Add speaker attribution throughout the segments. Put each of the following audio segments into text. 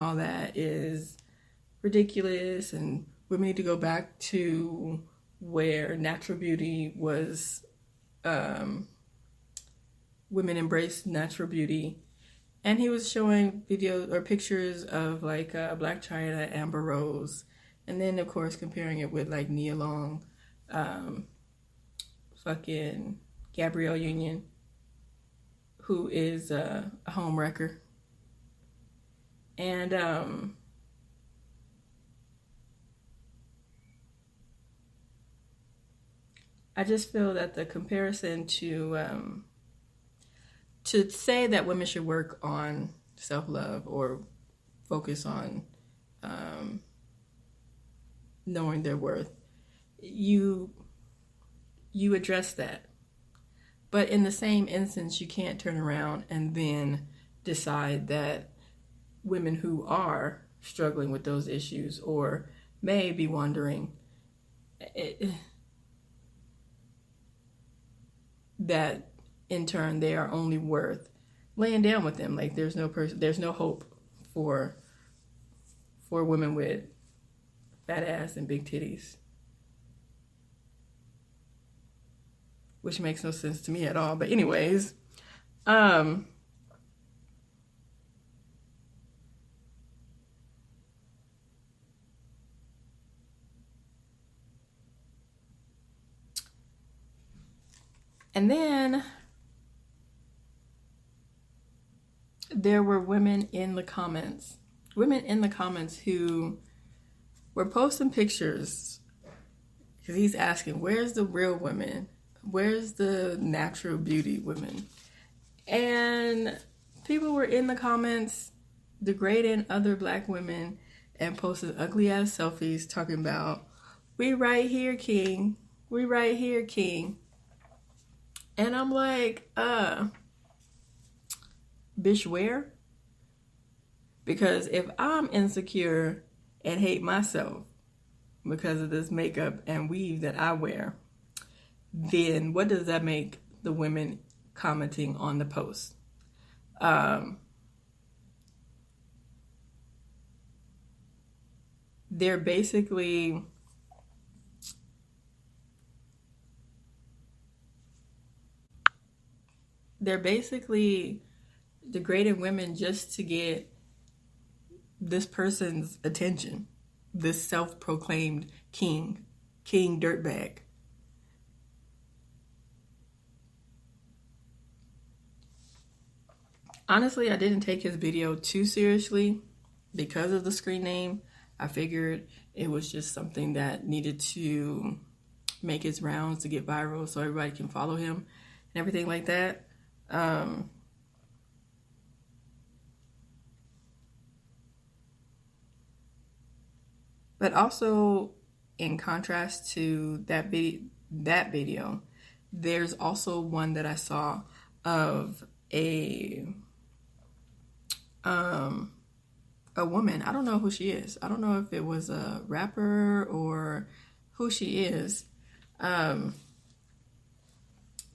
Speaker 1: all that is ridiculous, and women need to go back to where natural beauty was. Women embraced natural beauty, and he was showing videos or pictures of like Black China, Amber Rose, and then of course comparing it with like Nia Long, fucking Gabrielle Union, who is a home wrecker. And I just feel that the comparison to say that women should work on self-love or focus on knowing their worth, you address that. But in the same instance, you can't turn around and then decide that women who are struggling with those issues or may be wondering that in turn they are only worth laying down with them. Like there's no hope for women with fat ass and big titties, which makes no sense to me at all. But anyways, and then there were women in the comments who were posting pictures because he's asking, where's the real women? Where's the natural beauty women? And people were in the comments degrading other Black women and posting ugly ass selfies talking about, we right here, king. We right here, king. And I'm like, bitch, where? Because if I'm insecure and hate myself because of this makeup and weave that I wear, then what does that make the women commenting on the post? They're basically degrading women just to get this person's attention, this self-proclaimed king dirtbag. Honestly, I didn't take his video too seriously because of the screen name. I figured it was just something that needed to make its rounds to get viral so everybody can follow him and everything like that. But also, in contrast to that video, there's also one that I saw of a woman. I don't know who she is. I don't know if it was a rapper or who she is.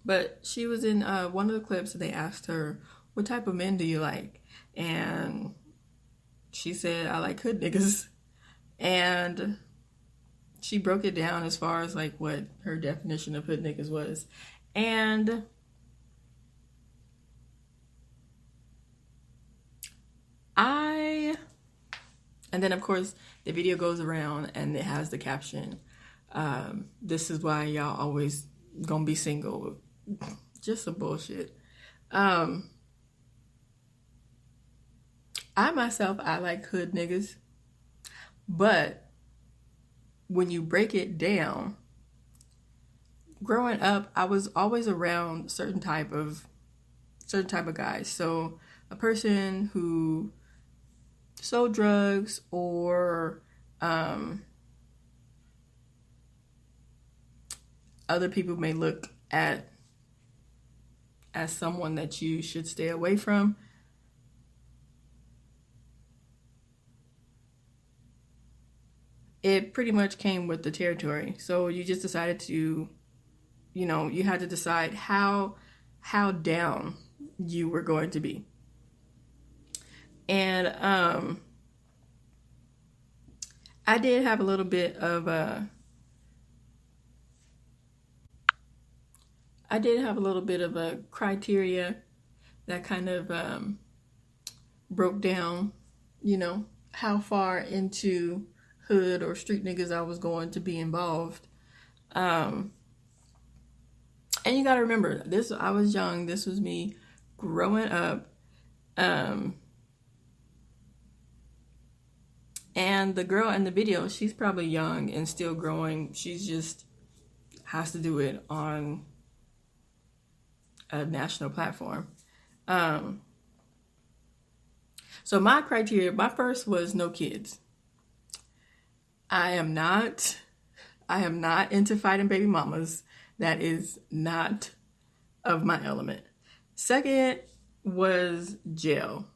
Speaker 1: But she was in one of the clips and they asked her, what type of men do you like? And she said, I like hood niggas. And she broke it down as far as like what her definition of hood niggas was. And then of course the video goes around and it has the caption, this is why y'all always gonna be single. Just some bullshit. I myself, I like hood niggas. But when you break it down, growing up, I was always around certain type of guys. So a person who sold drugs or other people may look at as someone that you should stay away from. It pretty much came with the territory. So you just decided to, you had to decide how down you were going to be. And I did have a little bit of a criteria that kind of broke down, how far into hood or street niggas I was going to be involved. And you got to remember, I was young. This was me growing up. And the girl in the video, she's probably young and still growing. She's just has to do it on a national platform. So my criteria, my first was no kids. I am not into fighting baby mamas. That is not of my element. Second was jail.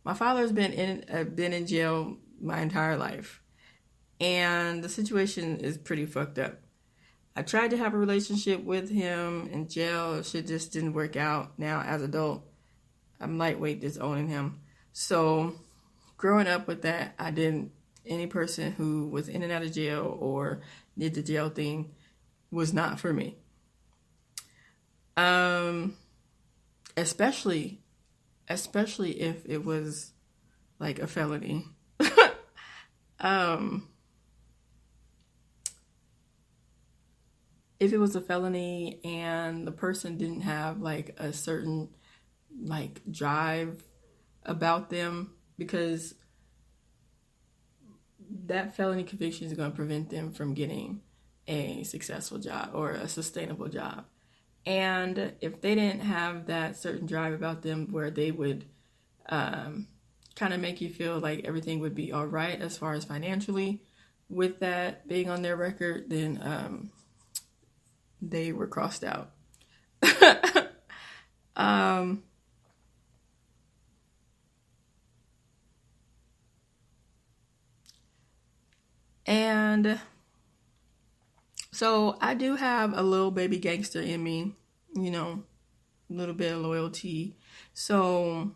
Speaker 1: My father's been in jail my entire life, and the situation is pretty fucked up. I tried to have a relationship with him in jail. Shit just didn't work out. Now, as an adult, I'm lightweight disowning him. So, growing up with that, any person who was in and out of jail or did the jail thing was not for me. Especially if it was like a felony. If it was a felony and the person didn't have like a certain like drive about them, because that felony conviction is going to prevent them from getting a successful job or a sustainable job. And if they didn't have that certain drive about them where they would kind of make you feel like everything would be all right as far as financially with that being on their record, then they were crossed out. And so I do have a little baby gangster in me, a little bit of loyalty. So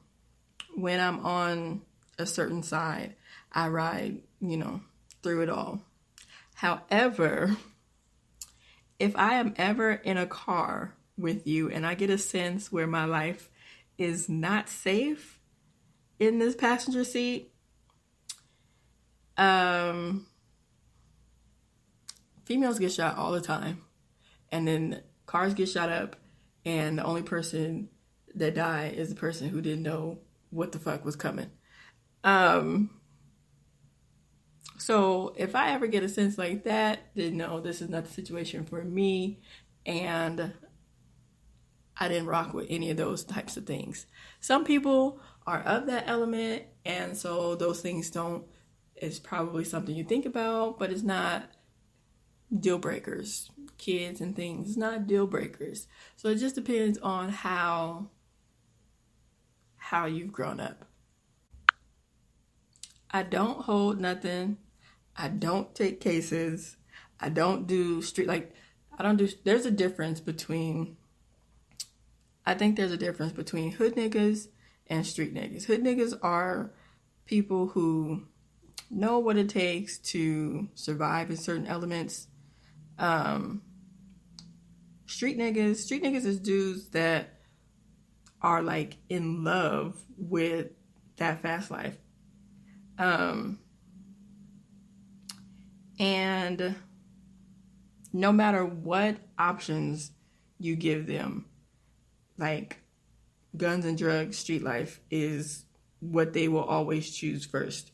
Speaker 1: when I'm on a certain side, I ride, through it all. However, if I am ever in a car with you and I get a sense where my life is not safe in this passenger seat, females get shot all the time, and then cars get shot up, and the only person that died is the person who didn't know what the fuck was coming. So if I ever get a sense like that, then no, this is not the situation for me, and I didn't rock with any of those types of things. Some people are of that element, and so those things it's probably something you think about, but it's not deal breakers. Kids and things, it's not deal breakers. So it just depends on how you've grown up. I don't hold nothing. I don't take cases. I don't do there's a difference between hood niggas and street niggas. Hood niggas are people who know what it takes to survive in certain elements. Street niggas is dudes that are like in love with that fast life. And no matter what options you give them, like guns and drugs, street life is what they will always choose first.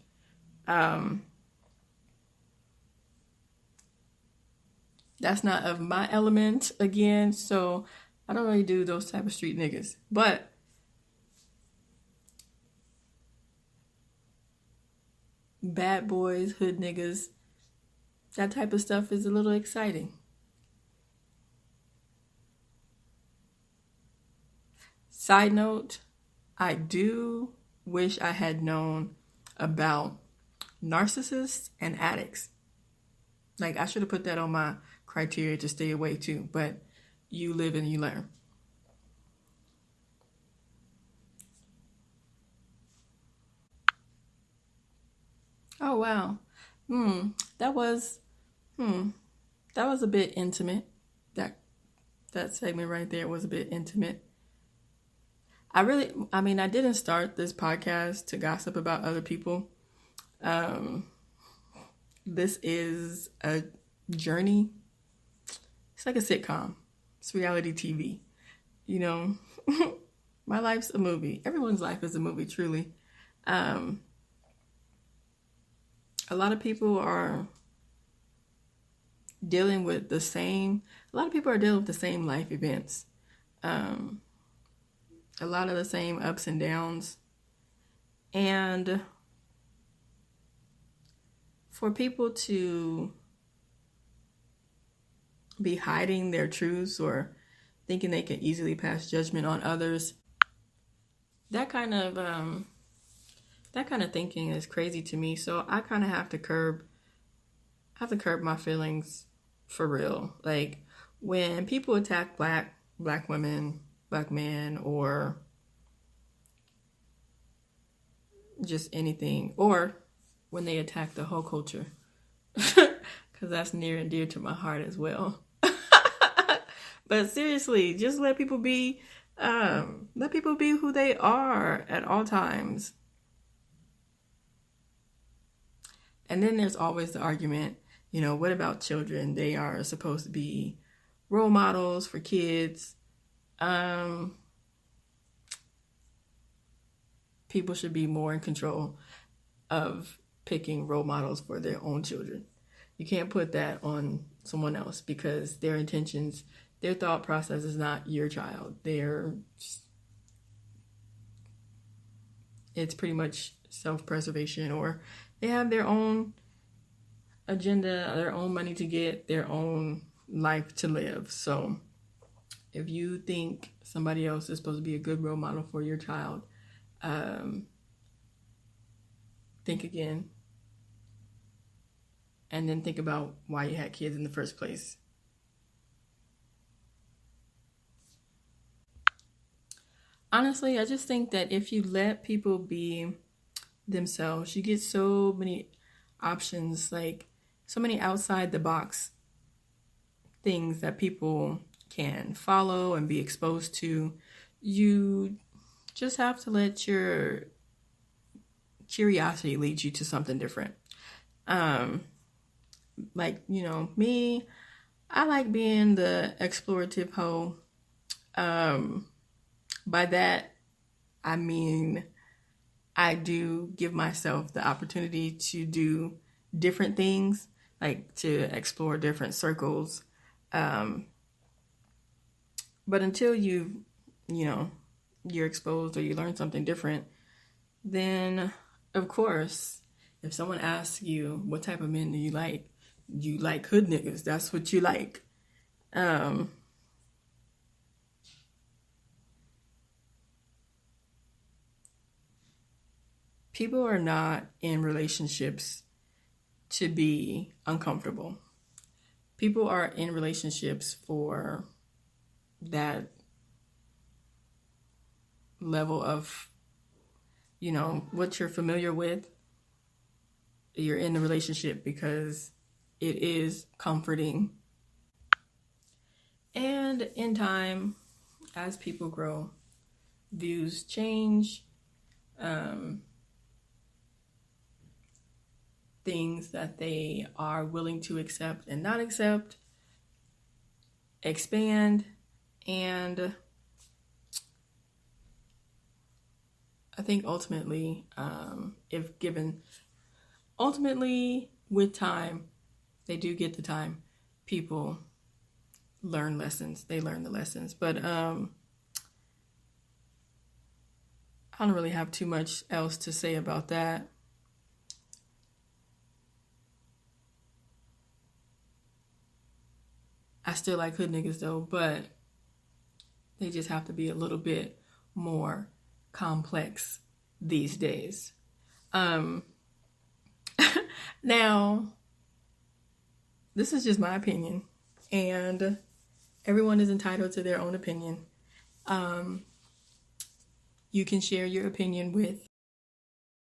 Speaker 1: That's not of my element again, so I don't really do those type of street niggas. But bad boys, hood niggas, that type of stuff is a little exciting. Side note, I do wish I had known about narcissists and addicts. Like, I should have put that on my criteria to stay away too, but you live and you learn. Oh wow. Hmm. That was that was a bit intimate. That that segment right there was a bit intimate. I didn't start this podcast to gossip about other people. Um, this is a journey. It's like a sitcom. It's reality TV. You know, my life's a movie. Everyone's life is a movie, truly. Um, a lot of people are dealing with the same, a lot of people are dealing with the same life events. Um, a lot of the same ups and downs. And for people to be hiding their truths or thinking they can easily pass judgment on others, that kind of thinking is crazy to me. So I kind of have to curb my feelings for real. Like when people attack black women, black men, or just anything, or when they attack the whole culture, because that's near and dear to my heart as well. But seriously, just let people be who they are at all times. And then there's always the argument, what about children? They are supposed to be role models for kids. People should be more in control of picking role models for their own children. You can't put that on someone else because their intentions, their thought process is not your child. It's pretty much self-preservation, or they have their own agenda, their own money to get, their own life to live. So if you think somebody else is supposed to be a good role model for your child, think again. And then think about why you had kids in the first place. Honestly, I just think that if you let people be themselves, you get so many options, like so many outside the box things that people can follow and be exposed to. You just have to let your curiosity lead you to something different. Like, me, I like being the explorative hoe. By that, I mean, I do give myself the opportunity to do different things, like to explore different circles. But until you're exposed or you learn something different, then of course, if someone asks you what type of men do you like hood niggas. That's what you like. People are not in relationships to be uncomfortable. People are in relationships for that level of, what you're familiar with. You're in the relationship because it is comforting. And in time, as people grow, views change. Things that they are willing to accept and not accept expand. And I think ultimately, with time, they do get the time, people learn lessons. They learn the lessons. But I don't really have too much else to say about that. I still like hood niggas though, but they just have to be a little bit more complex these days. Now, this is just my opinion, and everyone is entitled to their own opinion. You can share your opinion with